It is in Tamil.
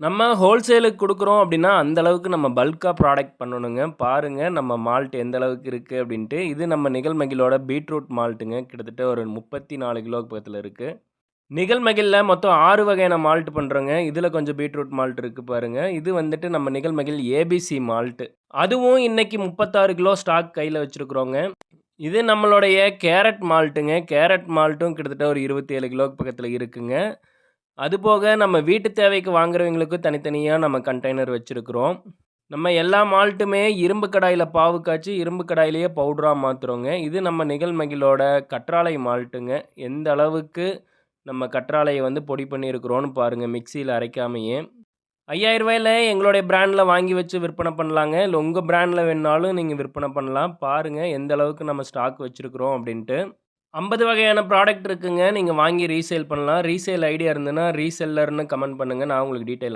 நம்ம ஹோல்சேலுக்கு குடுக்குறோம் அப்படின்னா, அந்த அளவுக்கு நம்ம பல்க்கா ப்ராடக்ட் பண்ணணுங்க. பாருங்க நம்ம மால்ட் எந்த அளவுக்கு இருக்கு அப்படின்ட்டு. இது நம்ம நிகழ்மகிழோட பீட்ரூட் மால்ட்டுங்க. கிட்டத்தட்ட ஒரு 34 கிலோ பக்கத்துல இருக்கு. நிகழ்மகிழ்ல மொத்தம் 6 வகையான மால்ட் பண்றோங்க. இதுல கொஞ்சம் பீட்ரூட் மால்ட் இருக்கு பாருங்க. இது வந்துட்டு நம்ம நிகழ்மகிழ் ஏபிசி மால்ட். அதுவும் இன்னைக்கு 36 கிலோ ஸ்டாக் கையில வச்சிருக்கிறோங்க. இது நம்மளுடைய கேரட் மால்ட்டுங்க. கேரட் மால்ட்டும் கிட்டத்தட்ட ஒரு 27 கிலோ பக்கத்துல இருக்குங்க. அதுபோக நம்ம வீட்டு தேவைக்கு வாங்குறவங்களுக்கு தனித்தனியா நம்ம கண்டெய்னர் வச்சிருக்கிறோம். நம்ம எல்லா மால்ட்டுமே இரும்பு கடாயில பாவு காய்ச்சி, இரும்பு கடாயிலேயே பவுடரா மாத்துறோங்க. இது நம்ம நிகழ்மகிழோட கற்றாழை மால்ட்டுங்க. எந்த அளவுக்கு நம்ம கற்றாழைய வந்து பொடி பண்ணியிருக்கிறோம்னு பாருங்க, மிக்ஸியில அரைக்காமயே. ரூ. 5000ல எங்களுடைய பிராண்ட்ல வாங்கி வச்சு விற்பனை பண்ணலாங்க. இல்ல உங்க பிராண்ட்ல வேணுனாலும் நீங்க விற்பனை பண்ணலாம். பாருங்க எந்த அளவுக்கு நம்ம ஸ்டாக் வச்சிருக்கிறோம் அப்படின்ட்டு. 50 வகையான ப்ராடக்ட் இருக்குங்க. நீங்க வாங்கி ரீசேல் பண்ணலாம். ரீசேல் ஐடியா இருந்ததுன்னா, ரீசெல்லர்ன்னு கமெண்ட் பண்ணுங்க. நான் உங்களுக்கு டீட்டெயில்